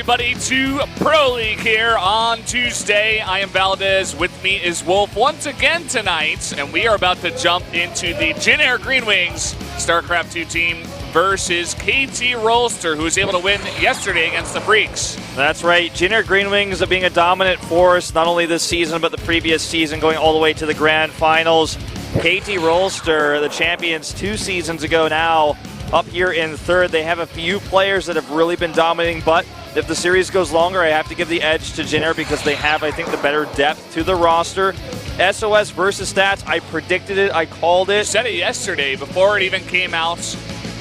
everybody, to Pro League here on Tuesday. I am Valdez. With me is Wolf once again tonight, and we are about to jump into the Jin Air Green Wings Starcraft 2 team versus KT Rolster, who was able to win yesterday against the Freaks. That's right. Jin Air Green Wings being a dominant force, not only this season, but the previous season, going all the way to the grand finals. KT Rolster, the champions 2 seasons ago now, up here in third. They have a few players that have really been dominating, but if the series goes longer, I have to give the edge to Jin Air because they have, I think, the better depth to the roster. SOS versus Stats, I predicted it, I called it. You said it yesterday before it even came out.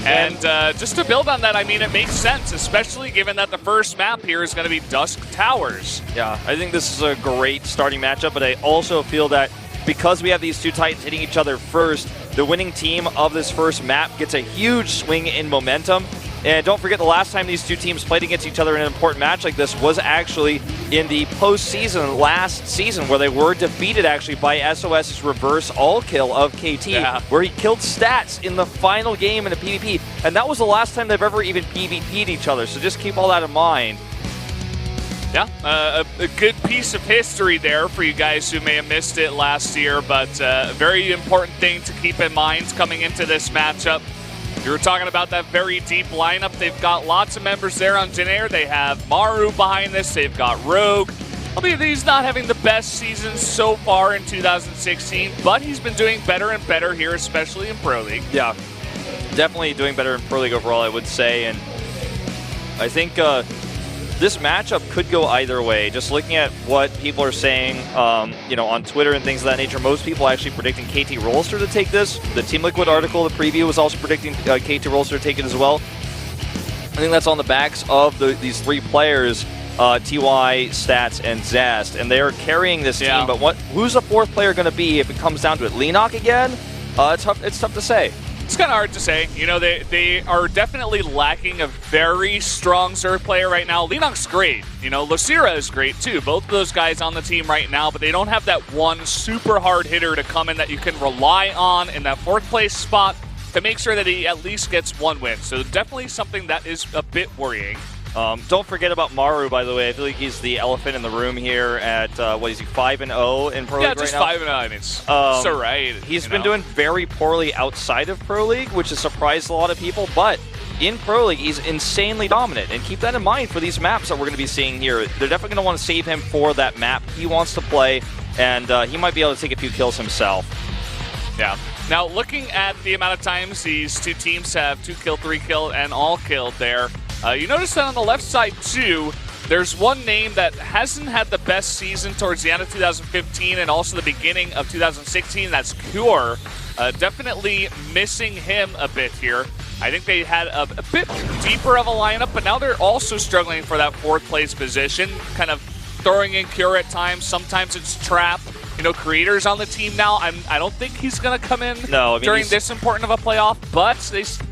And just to build on that, I mean, it makes sense, especially given that the first map here is going to be Dusk Towers. Yeah, I think this is a great starting matchup, but I also feel that because we have these two Titans hitting each other first, the winning team of this first map gets a huge swing in momentum. And don't forget, the last time these two teams played against each other in an important match like this was actually in the postseason last season, where they were defeated actually by SOS's reverse all kill of KT, where he killed Stats in the final game in a PvP. And that was the last time they've ever even PvP'd each other, so just keep all that in mind. Yeah, a good piece of history there for you guys who may have missed it last year, but a very important thing to keep in mind coming into this matchup. You were talking about that very deep lineup. They've got lots of members there on Jin Air. They have Maru behind this. They've got Rogue. Albeit he's not having the best season so far in 2016, but he's been doing better and better here, especially in Pro League. Yeah, definitely doing better in Pro League overall, I would say. And I think this matchup could go either way. Just looking at what people are saying, you know, on Twitter and things of that nature, most people actually predicting KT Rolster to take this. The Team Liquid article, the preview, was also predicting KT Rolster to take it as well. I think that's on the backs of these 3 players, TY, Stats, and Zest, and they're carrying this team. But who's the 4th player going to be if it comes down to it? Lenok again? It's tough to say. It's kind of hard to say. You know, they are definitely lacking a very strong serve player right now. Lenok's great. You know, Lucira is great too. Both of those guys on the team right now, but they don't have that one super hard hitter to come in that you can rely on in that 4th place spot to make sure that he at least gets 1 win. So definitely something that is a bit worrying. Don't forget about Maru, by the way. I feel like he's the elephant in the room here at, what is he, 5-0 in Pro League right now? Yeah, just 5-0, I mean, it's so right. He's been doing very poorly outside of Pro League, which has surprised a lot of people, but in Pro League, he's insanely dominant. And keep that in mind for these maps that we're going to be seeing here. They're definitely going to want to save him for that map he wants to play, and he might be able to take a few kills himself. Yeah. Now, looking at the amount of times these two teams have 2 kill, 3 kill, and all killed there, you notice that on the left side, too, there's one name that hasn't had the best season towards the end of 2015 and also the beginning of 2016. That's Cure. Definitely missing him a bit here. I think they had a bit deeper of a lineup, but now they're also struggling for that 4th place position, kind of throwing in Cure at times. Sometimes it's Trap. You know, Creator's on the team now. I don't think he's going to come in during this important of a playoff, but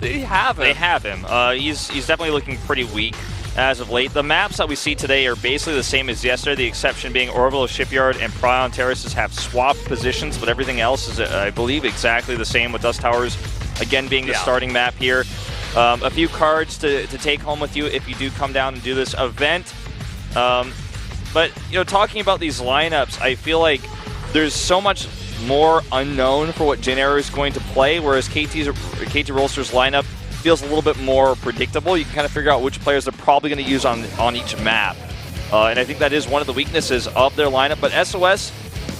they have him. They have him. He's definitely looking pretty weak as of late. The maps that we see today are basically the same as yesterday, the exception being Orbital Shipyard and Prion Terraces have swapped positions, but everything else is, I believe, exactly the same, with Dusk Towers, again, being the starting map here. A few cards to take home with you if you do come down and do this event. But, you know, talking about these lineups, I feel like there's so much more unknown for what Jin Air is going to play, whereas KT Rolster's lineup feels a little bit more predictable. You can kind of figure out which players they're probably going to use on each map. And I think that is one of the weaknesses of their lineup. But SOS,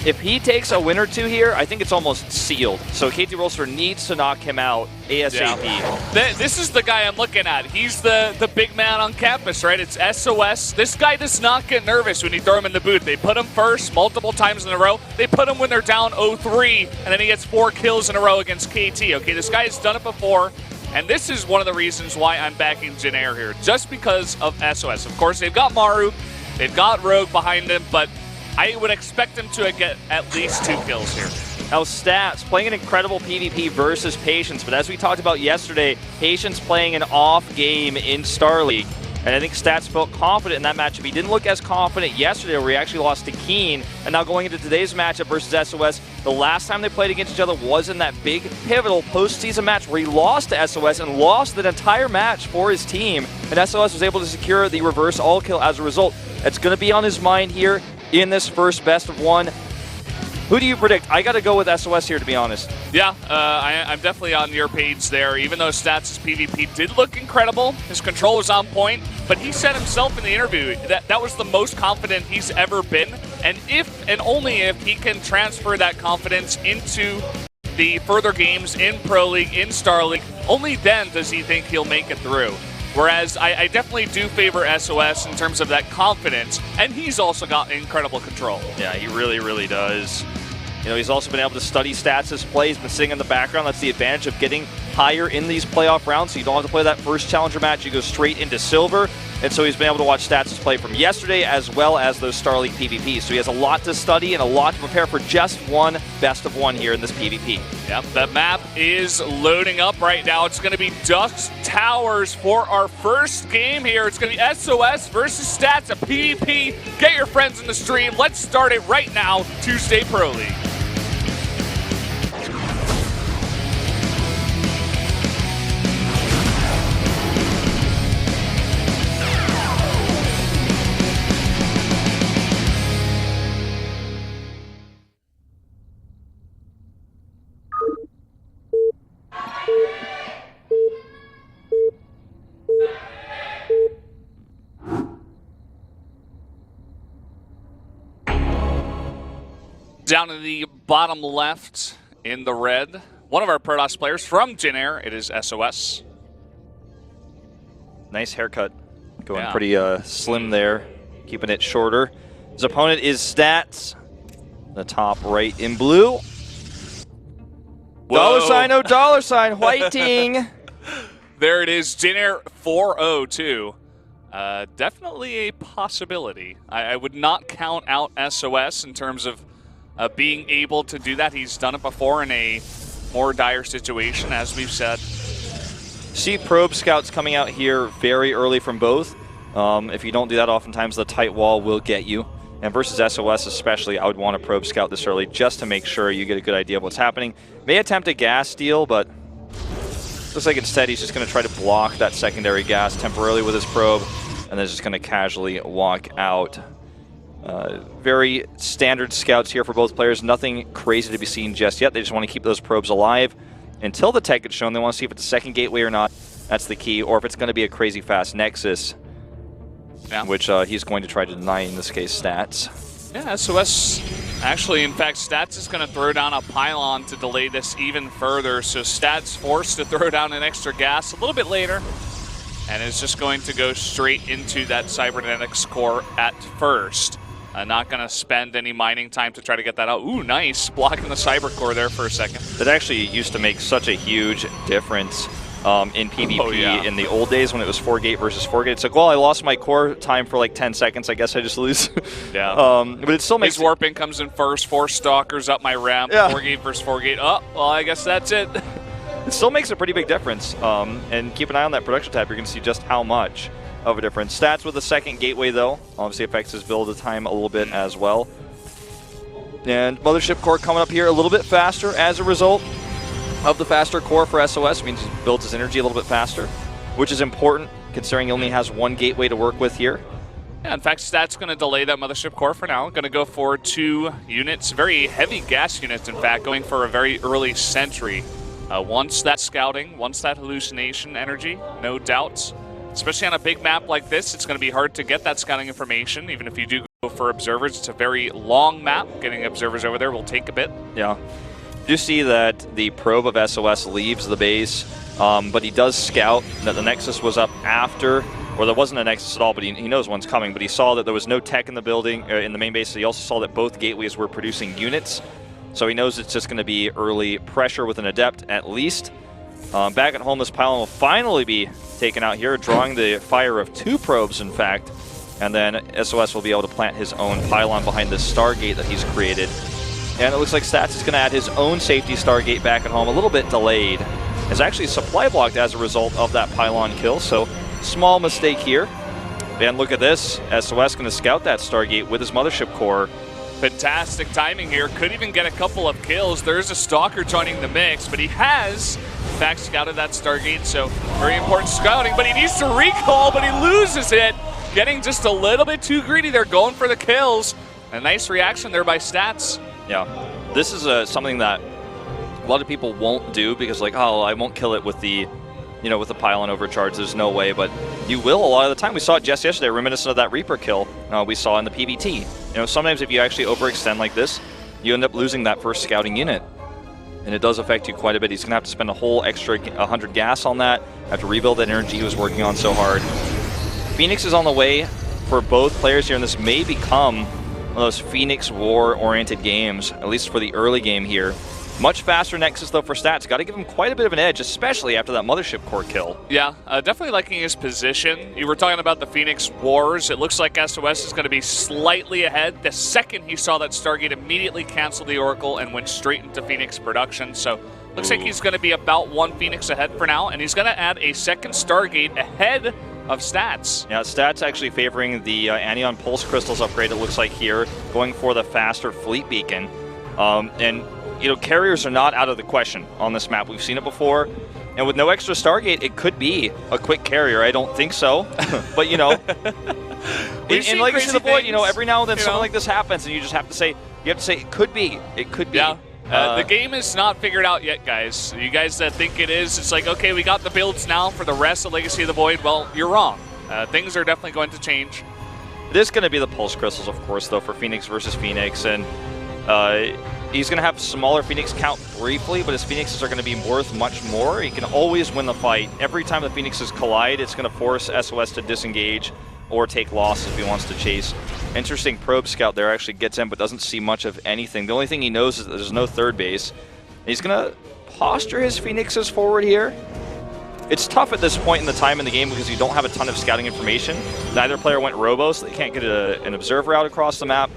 if he takes a win or 2 here, I think it's almost sealed. So KT Rolster needs to knock him out ASAP. Yeah. This is the guy I'm looking at. He's the big man on campus, right? It's SOS. This guy does not get nervous when you throw him in the booth. They put him first multiple times in a row. They put him when they're down 0-3, and then he gets 4 kills in a row against KT. Okay, this guy has done it before. And this is one of the reasons why I'm backing Jin Air here, just because of SOS. Of course, they've got Maru, they've got Rogue behind them, but I would expect them to get at least 2 kills here. Now, Stats playing an incredible PvP versus Patience, but as we talked about yesterday, Patience playing an off game in Star League. And I think Stats felt confident in that matchup. He didn't look as confident yesterday, where he actually lost to Keen. And now going into today's matchup versus SOS, The last time they played against each other was in that big, pivotal postseason match where he lost to SOS and lost the entire match for his team. And SOS was able to secure the reverse all kill as a result. It's going to be on his mind here in this first best of one. Who do you predict? I got to go with SOS here, to be honest. Yeah, I'm definitely on your page there. Even though Stats' PvP did look incredible, his control was on point, but he said himself in the interview that was the most confident he's ever been. And if and only if he can transfer that confidence into the further games in Pro League, in Star League, only then does he think he'll make it through. Whereas I definitely do favor SOS in terms of that confidence, and he's also got incredible control. Yeah, he really, really does. You know, he's also been able to study Stats' play. He's been sitting in the background. That's the advantage of getting higher in these playoff rounds, so you don't have to play that first challenger match. You go straight into silver. And so he's been able to watch Stats' play from yesterday as well as those Star League PvPs. So he has a lot to study and a lot to prepare for just one best of one here in this PvP. Yep, that map is loading up right now. It's going to be Dusk Towers for our first game here. It's going to be SOS versus Stats, a PvP. Get your friends in the stream. Let's start it right now, Tuesday Pro League. Down in the bottom left in the red, one of our Protoss players from Jin Air, it is SOS. Nice haircut. Going pretty slim there, keeping it shorter. His opponent is Stats. The top right in blue. Whoa. $, no $, whiting. There it is, Jin Air 402. Definitely a possibility. I would not count out SOS in terms of being able to do that. He's done it before in a more dire situation, as we've said. See probe scouts coming out here very early from both. If you don't do that, oftentimes the tight wall will get you. And versus SOS especially, I would want to probe scout this early just to make sure you get a good idea of what's happening. May attempt a gas steal, but looks like instead he's just going to try to block that secondary gas temporarily with his probe, and then just going to casually walk out. Very standard scouts here for both players. Nothing crazy to be seen just yet. They just want to keep those probes alive until the tech gets shown. They want to see if it's a second gateway or not. That's the key. Or if it's going to be a crazy fast Nexus, which he's going to try to deny, in this case, Stats. Yeah, SOS actually, in fact, Stats is going to throw down a pylon to delay this even further. So Stats forced to throw down an extra gas a little bit later, and is just going to go straight into that cybernetics core at first. Not going to spend any mining time to try to get that out. Ooh, nice. Blocking the cyber core there for a second. That actually used to make such a huge difference in PvP in the old days when it was 4-gate versus 4-gate. It's like, well, I lost my core time for like 10 seconds. I guess I just lose. Yeah. But it still makes... His warping comes in first. 4 stalkers up my ramp. Yeah. 4-gate versus 4-gate. Oh, well, I guess that's it. It still makes a pretty big difference. And keep an eye on that production tab. You're going to see just how much of a difference. Stats with the second gateway, though, obviously affects his build time a little bit as well. And Mothership Core coming up here a little bit faster as a result of the faster core for SOS. Means he's built his energy a little bit faster, which is important considering he only has one gateway to work with here. Yeah, in fact, Stat's going to delay that Mothership Core for now. Going to go for 2 units, very heavy gas units, in fact, going for a very early sentry. Once that scouting, once that hallucination energy, no doubts. Especially on a big map like this, it's going to be hard to get that scouting information. Even if you do go for observers, it's a very long map. Getting observers over there will take a bit. Yeah. You see that the probe of SOS leaves the base, but he does scout that the Nexus was up after, or there wasn't a Nexus at all, but he knows one's coming. But he saw that there was no tech in the building, in the main base. So he also saw that both gateways were producing units. So he knows it's just going to be early pressure with an Adept at least. Back at home, this pylon will finally be taken out here, drawing the fire of 2 probes, in fact. And then SOS will be able to plant his own pylon behind this Stargate that he's created. And it looks like Stats is going to add his own safety Stargate back at home, a little bit delayed. It's actually supply blocked as a result of that pylon kill, so small mistake here. And look at this, SOS going to scout that Stargate with his Mothership Core. Fantastic timing here. Could even get a couple of kills. There's a Stalker joining the mix, but he has, in fact, scouted that Stargate, so very important scouting. But he needs to recall, but he loses it. Getting just a little bit too greedy there, going for the kills. A nice reaction there by Stats. Yeah, this is something that a lot of people won't do because, like, oh, I won't kill it with the, with the pylon overcharge. There's no way, but you will a lot of the time. We saw it just yesterday, reminiscent of that Reaper kill we saw in the PBT. Sometimes if you actually overextend like this, you end up losing that first scouting unit. And it does affect you quite a bit. He's going to have to spend a whole extra 100 gas on that, have to rebuild that energy he was working on so hard. Phoenix is on the way for both players here, and this may become one of those Phoenix War-oriented games, at least for the early game here. Much faster Nexus, though, for Stats. Got to give him quite a bit of an edge, especially after that Mothership Core kill. Yeah, definitely liking his position. You were talking about the Phoenix Wars. It looks like SOS is going to be slightly ahead. The second he saw that Stargate, immediately canceled the Oracle and went straight into Phoenix production. So looks like he's going to be about 1 Phoenix ahead for now, and he's going to add a second Stargate ahead of Stats. Yeah, Stats actually favoring the Anion Pulse Crystals upgrade, it looks like here, going for the faster Fleet Beacon. Carriers are not out of the question on this map. We've seen it before. And with no extra Stargate, it could be a quick carrier. I don't think so. But, and like I said, every now and then something like this happens, and you just have to say, it could be. It could be. Yeah. The game is not figured out yet, guys. You guys that think it is, it's like, okay, we got the builds now for the rest of Legacy of the Void. Well, you're wrong. Things are definitely going to change. It is going to be the Pulse Crystals, of course, though, for Phoenix versus Phoenix. And he's going to have smaller Phoenix count briefly, but his Phoenixes are going to be worth much more. He can always win the fight. Every time the Phoenixes collide, it's going to force SOS to disengage or take loss if he wants to chase. Interesting probe scout there, actually gets in but doesn't see much of anything. The only thing he knows is that there's no third base. He's going to posture his Phoenixes forward here. It's tough at this point in the time in the game because you don't have a ton of scouting information. Neither player went robo, so they can't get an observer out across the map.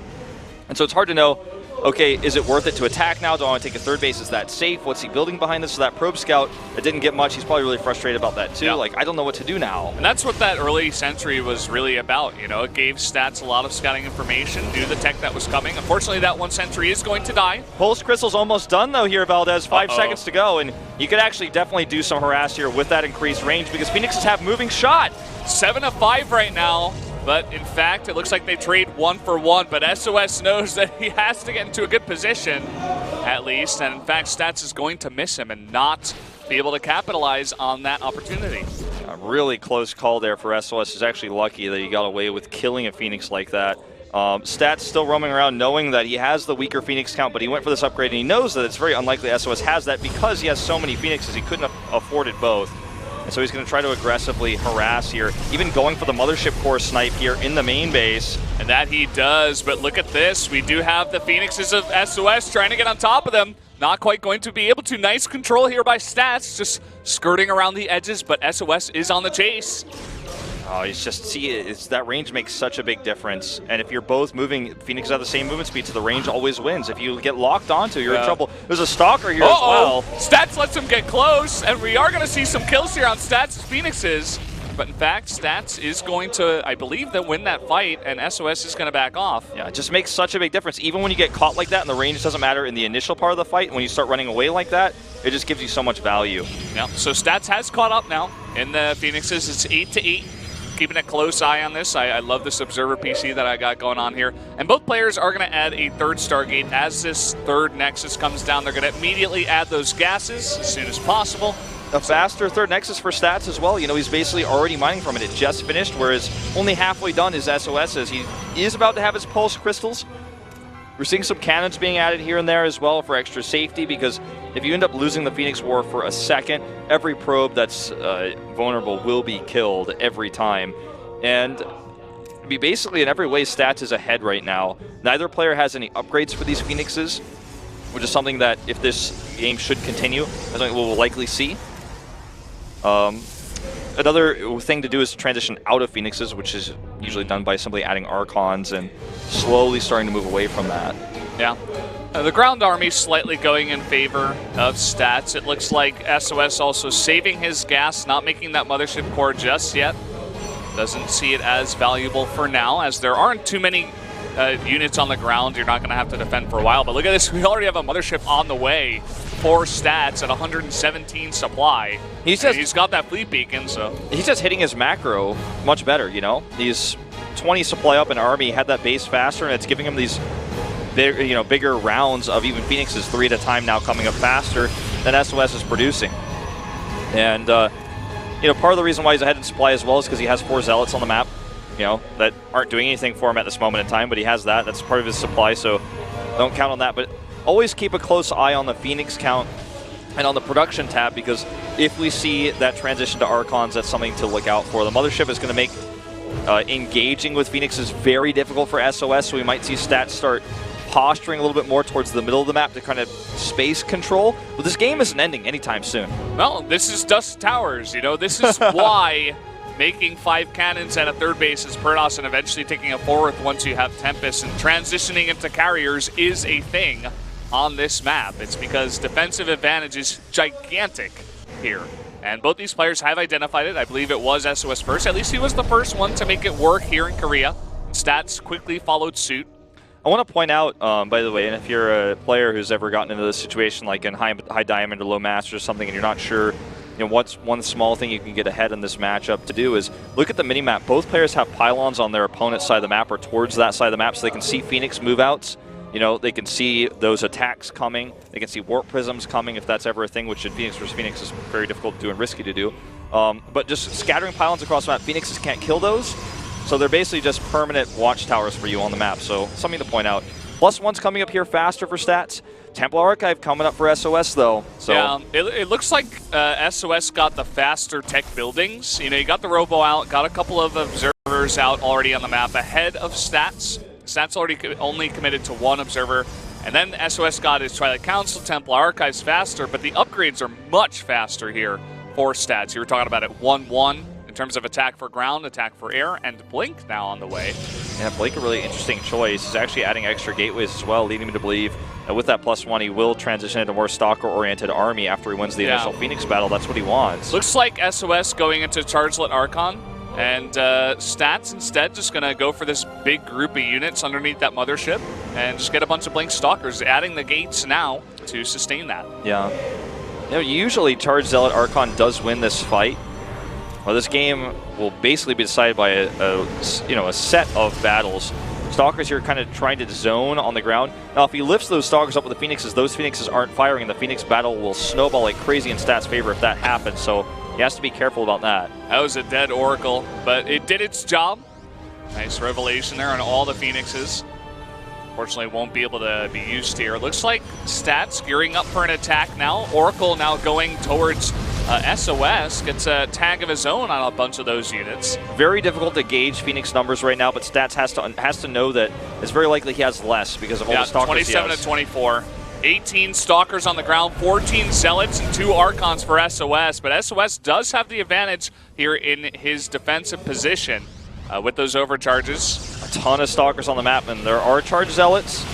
And so it's hard to know, okay, is it worth it to attack now? Do I want to take a third base? Is that safe? What's he building behind this? So that probe scout, it didn't get much. He's probably really frustrated about that too. Yeah. Like, I don't know what to do now. And that's what that early Sentry was really about. It gave Stats a lot of scouting information, knew the tech that was coming. Unfortunately, that one Sentry is going to die. Pulse Crystal's almost done though here, Valdez. 5 seconds to go, and you could actually definitely do some harass here with that increased range because Phoenixes have moving shot. 7 of 5 right now. But in fact, it looks like they trade 1 for 1, but SOS knows that he has to get into a good position, at least. And in fact, Stats is going to miss him and not be able to capitalize on that opportunity. A really close call there for SOS. Is actually lucky that he got away with killing a Phoenix like that. Stats still roaming around knowing that he has the weaker Phoenix count, but he went for this upgrade and he knows that it's very unlikely SOS has that because he has so many Phoenixes, he couldn't have afforded both. And so he's going to try to aggressively harass here, even going for the Mothership Core snipe here in the main base. And that he does, but look at this. We do have the Phoenixes of SOS trying to get on top of them. Not quite going to be able to. Nice control here by Stats, just skirting around the edges, but SOS is on the chase. Oh, it's just, that range makes such a big difference. And if you're both moving, Phoenix have the same movement speed, so the range always wins. If you get locked onto, you're in trouble. There's a Stalker here as well. Stats lets him get close, and we are going to see some kills here on Stats' Phoenixes. But in fact, Stats is going to, I believe, win that fight, and SOS is going to back off. Yeah, it just makes such a big difference. Even when you get caught like that, and the range doesn't matter in the initial part of the fight, when you start running away like that, it just gives you so much value. Yeah, so Stats has caught up now in the Phoenixes. It's 8-8. Keeping a close eye on this. I love this observer PC that I got going on here. And both players are going to add a third Stargate. As this third Nexus comes down, they're going to immediately add those gases as soon as possible. A faster third Nexus for Stats as well. He's basically already mining from it. It just finished, whereas only halfway done is SOS's. He is about to have his Pulse Crystals. We're seeing some cannons being added here and there as well for extra safety, because if you end up losing the Phoenix War for a second, every probe that's vulnerable will be killed every time. And basically in every way, Stats is ahead right now. Neither player has any upgrades for these Phoenixes, which is something that if this game should continue, that's something we'll likely see. Another thing to do is transition out of Phoenixes, which is usually done by simply adding Archons and slowly starting to move away from that. Yeah. The ground army slightly going in favor of Stats. It looks like SOS also saving his gas, not making that Mothership Core just yet. Doesn't see it as valuable for now, as there aren't too many units on the ground, you're not going to have to defend for a while. But look at this. We already have a mothership on the way for stats at 117 supply. He's got that fleet beacon, so. He's just hitting his macro much better, you know? These 20 supply up in Army had that base faster, and it's giving him these bigger rounds of even Phoenix's 3 at a time now coming up faster than SOS is producing. And, part of the reason why he's ahead in supply as well is because he has 4 Zealots on the map, that aren't doing anything for him at this moment in time, but he has that. That's part of his supply, so don't count on that. But always keep a close eye on the Phoenix count and on the production tab, because if we see that transition to Archons, that's something to look out for. The mothership is going to make engaging with Phoenix is very difficult for SOS, so we might see stats start posturing a little bit more towards the middle of the map to kind of space control. But this game isn't ending anytime soon. Well, this is Dusk Towers. This is why making 5 cannons at a 3rd base is Perdos, and eventually taking a 4th once you have Tempest, and transitioning into carriers is a thing on this map. It's because defensive advantage is gigantic here. And both these players have identified it. I believe it was SOS first. At least he was the first one to make it work here in Korea. Stats quickly followed suit. I want to point out, by the way, and if you're a player who's ever gotten into this situation, like in high diamond or low master or something, and you're not sure, what's one small thing you can get ahead in this matchup to do is look at the mini-map. Both players have pylons on their opponent's side of the map or towards that side of the map, so they can see Phoenix move outs. They can see those attacks coming. They can see warp prisms coming if that's ever a thing, which in Phoenix versus Phoenix is very difficult to do and risky to do. But just scattering pylons across the map, Phoenixes can't kill those. So they're basically just permanent watchtowers for you on the map. So something to point out. +1's coming up here faster for stats. Templar Archive coming up for SOS though. So yeah, it looks like SOS got the faster tech buildings. You got the Robo out, got a couple of observers out already on the map ahead of Stats. Stats already only committed to 1 observer. And then SOS got his Twilight Council, Templar Archives faster, but the upgrades are much faster here for Stats. You were talking about it 1-1. In terms of attack for ground, attack for air, and Blink now on the way. Yeah, Blink a really interesting choice. He's actually adding extra gateways as well, leading me to believe that with that +1, he will transition into more Stalker-oriented Army after he wins the initial Phoenix battle. That's what he wants. Looks like SOS going into Chargelet Archon, and Stats instead just going to go for this big group of units underneath that mothership and just get a bunch of Blink Stalkers, adding the gates now to sustain that. Yeah. Usually Charge Zealot Archon does win this fight. Well, this game will basically be decided by a set of battles. Stalkers here kind of trying to zone on the ground. Now, if he lifts those Stalkers up with the Phoenixes, those Phoenixes aren't firing, and the Phoenix battle will snowball like crazy in Stats' favor if that happens. So he has to be careful about that. That was a dead Oracle, but it did its job. Nice revelation there on all the Phoenixes. Unfortunately, won't be able to be used here. Looks like Stats gearing up for an attack now. Oracle now going towards SOS, gets a tag of his own on a bunch of those units. Very difficult to gauge Phoenix numbers right now, but Stats has to know that it's very likely he has less because of all the Stalkers 27 to 24. 18 Stalkers on the ground, 14 Zealots, and 2 Archons for SOS. But SOS does have the advantage here in his defensive position with those overcharges. A ton of Stalkers on the map, and there are Charge Zealots.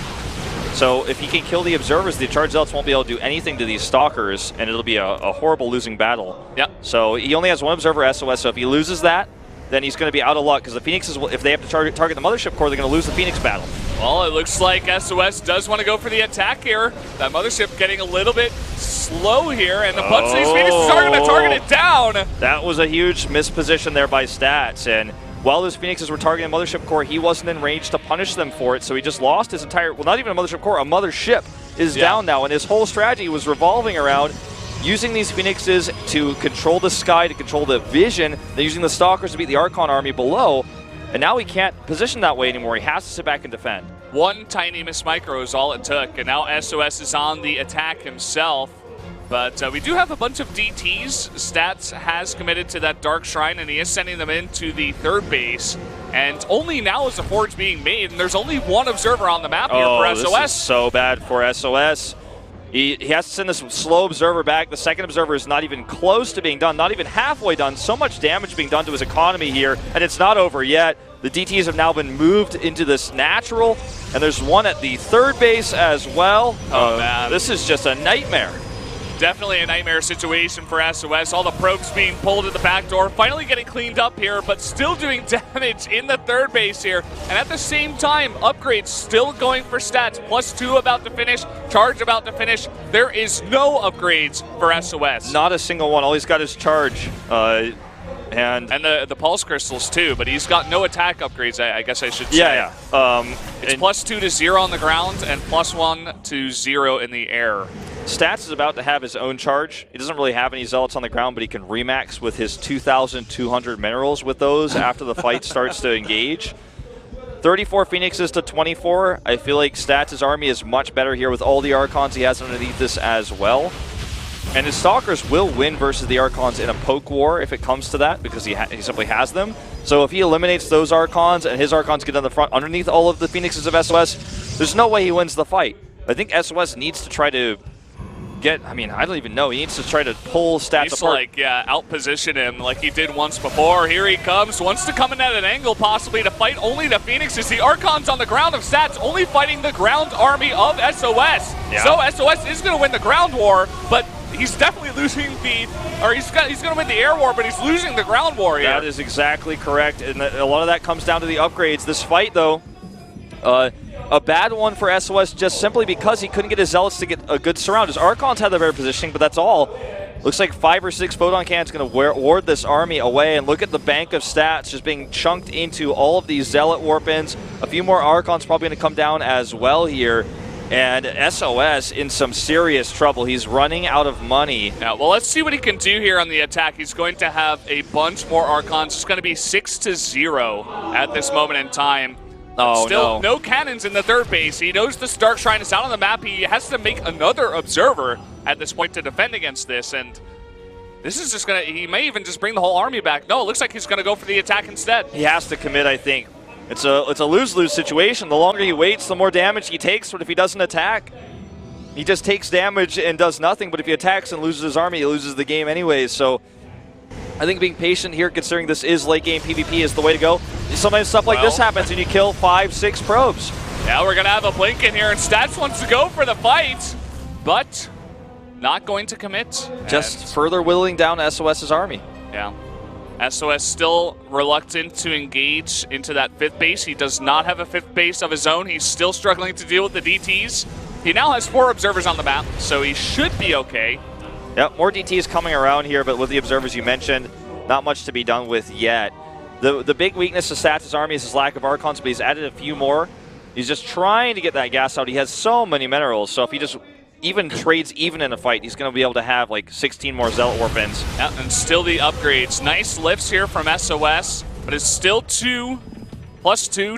So if he can kill the Observers, the Charge Zealots won't be able to do anything to these Stalkers, and it'll be a horrible losing battle. Yep. So he only has 1 Observer SOS, so if he loses that, then he's going to be out of luck, because the Phoenixes, if they have to target the Mothership Core, they're going to lose the Phoenix battle. Well, it looks like SOS does want to go for the attack here. That Mothership getting a little bit slow here, and the bunch of these Phoenixes are going to target it down. That was a huge misposition there by Stats, and while those Phoenixes were targeting the Mothership Core, he wasn't in range to punish them for it, so he just lost his entire, well, not even a Mothership Core, a Mothership is down now, and his whole strategy was revolving around using these Phoenixes to control the sky, to control the vision, then using the Stalkers to beat the Archon army below, and now he can't position that way anymore. He has to sit back and defend. One tiny miss micro is all it took, and now SOS is on the attack himself. But we do have a bunch of DTs. Stats has committed to that Dark Shrine, and he is sending them into the 3rd base. And only now is the forge being made, and there's only 1 observer on the map here for SOS. This is so bad for SOS. He has to send this slow observer back. The 2nd observer is not even close to being done, not even halfway done. So much damage being done to his economy here, and it's not over yet. The DTs have now been moved into this natural, and there's 1 at the 3rd base as well. Oh, man. This is just a nightmare. Definitely a nightmare situation for SOS. All the probes being pulled at the back door, finally getting cleaned up here, but still doing damage in the third base here. And at the same time, upgrades still going for stats. +2 about to finish, charge about to finish. There is no upgrades for SOS. Not a single one. All he's got is charge. And the pulse crystals too, but he's got no attack upgrades, I guess I should say. Yeah. It's +2 to 0 on the ground and +1 to 0 in the air. Stats is about to have his own charge. He doesn't really have any zealots on the ground, but he can remax with his 2,200 minerals with those after the fight starts to engage. 34 Phoenixes to 24. I feel like Stats' army is much better here with all the Archons he has underneath this as well. And his Stalkers will win versus the Archons in a poke war if it comes to that, because he simply has them. So if he eliminates those Archons and his Archons get on the front underneath all of the Phoenixes of SOS, there's no way he wins the fight. I think SOS needs to try to I don't even know. He needs to try to pull Stats apart. To, out-position him like he did once before. Here he comes, wants to come in at an angle possibly to fight only the Phoenixes. The Archons on the ground of Stats only fighting the ground army of SOS. Yeah. So SOS is going to win the ground war, but he's definitely losing he's going to win the air war, but he's losing the ground war here. That is exactly correct, and a lot of that comes down to the upgrades. This fight, though, a bad one for SOS just simply because he couldn't get his Zealots to get a good surround. His Archons had the better positioning, but that's all. Looks like 5 or 6 Photon Cannons going to ward this army away, and look at the bank of stats just being chunked into all of these Zealot Warpins. A few more Archons probably going to come down as well here. And SOS in some serious trouble. He's running out of money. Yeah, well, let's see what he can do here on the attack. He's going to have a bunch more Archons. It's going to be 6 to 0 at this moment in time. Oh, Still no cannons in the third base. He knows the Stark Shrine is out on the map. He has to make another Observer at this point to defend against this. And this is just going to, he may even just bring the whole army back. No, it looks like he's going to go for the attack instead. He has to commit, I think. It's a lose-lose situation. The longer he waits, the more damage he takes. But if he doesn't attack, he just takes damage and does nothing. But if he attacks and loses his army, he loses the game anyways. So I think being patient here, considering this is late-game PvP, is the way to go. Sometimes stuff like this happens and you kill 5, 6 probes. Yeah, we're going to have a blink in here, and Stats wants to go for the fight, but not going to commit. Just further whittling down SOS's army. Yeah. SOS still reluctant to engage into that 5th base. He does not have a 5th base of his own. He's still struggling to deal with the DTs. He now has 4 observers on the map, so he should be okay. Yep, more DTs coming around here, but with the observers you mentioned, not much to be done with yet. The big weakness of Stats' army is his lack of Archons, but he's added a few more. He's just trying to get that gas out. He has so many minerals, so if he just even trades even in a fight, he's going to be able to have like 16 more Zealot Warpins. Yeah, and still the upgrades. Nice lifts here from SOS, but it's still +2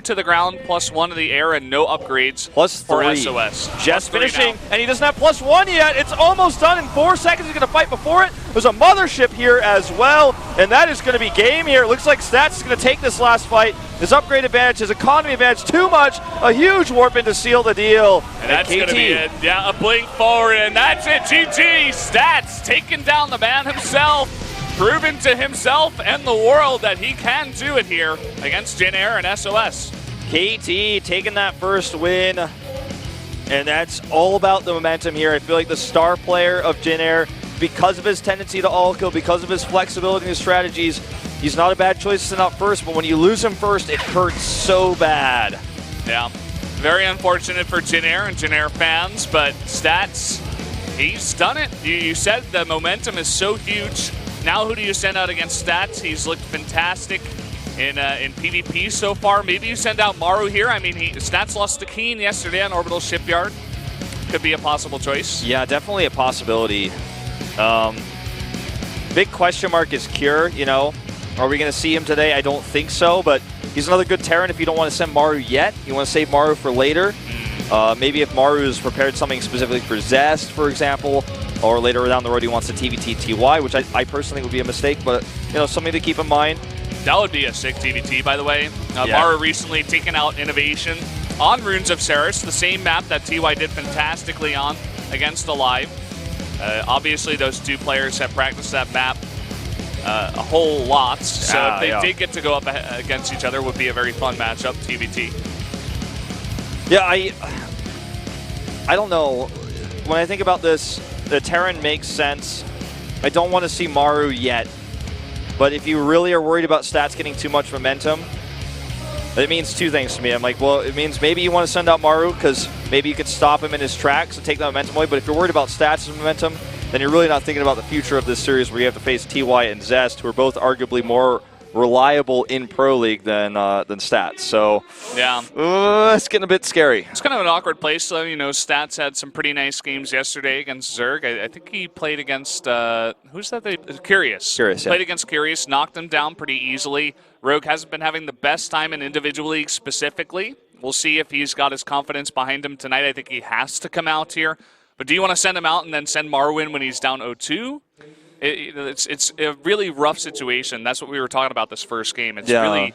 to the ground, +1 to the air, and no upgrades +3 for SOS. Just finishing, and he doesn't have +1 yet. It's almost done in 4 seconds. He's going to fight before it. There's a mothership here as well, and that is going to be game here. It looks like Stats is going to take this last fight. His upgrade advantage, his economy advantage, too much. A huge Warpin to seal the deal. And that's going to be it. Yeah, a blink forward, and that's it. GG. Stats taking down the man himself. Proven to himself and the world that he can do it here against Jin Air and SOS. KT taking that first win, and that's all about the momentum here. I feel like the star player of Jin Air, because of his tendency to all-kill, because of his flexibility and his strategies, he's not a bad choice to send out first, but when you lose him first, it hurts so bad. Yeah, very unfortunate for Jin Air and Jin Air fans, but Stats, he's done it. You said the momentum is so huge. Now who do you send out against Stats? He's looked fantastic in PvP so far. Maybe you send out Maru here. I mean, Stats lost to Keen yesterday on Orbital Shipyard. Could be a possible choice. Yeah, definitely a possibility. Big question mark is Cure, you know. Are we going to see him today? I don't think so, but he's another good Terran if you don't want to send Maru yet. You want to save Maru for later. Maybe if Maru has prepared something specifically for Zest, for example, or later down the road he wants a TVT TY, which I personally would be a mistake, but you know, something to keep in mind. That would be a sick TVT, by the way. Maru recently taken out Innovation on Runes of Ceres, the same map that TY did fantastically on against Alive. Obviously, those two players have practiced that map a whole lot, so if they did get to go up against each other, it would be a very fun matchup, TVT. Yeah, I don't know. When I think about this, the Terran makes sense. I don't want to see Maru yet. But if you really are worried about stats getting too much momentum, it means two things to me. I'm like, well, it means maybe you want to send out Maru because maybe you could stop him in his tracks and take that momentum away. But if you're worried about stats and momentum, then you're really not thinking about the future of this series where you have to face TY and Zest, who are both arguably more reliable in Pro League than Stats. So yeah, it's getting a bit scary. It's kind of an awkward place, though. You know, Stats had some pretty nice games yesterday against Zerg. I think he played against, who's that? Curious. Curious, yeah. Played against Curious, knocked him down pretty easily. Rogue hasn't been having the best time in individual leagues specifically. We'll see if he's got his confidence behind him tonight. I think he has to come out here. But do you want to send him out and then send Marwin when he's down 0-2? It's a really rough situation. That's what we were talking about this first game. It's really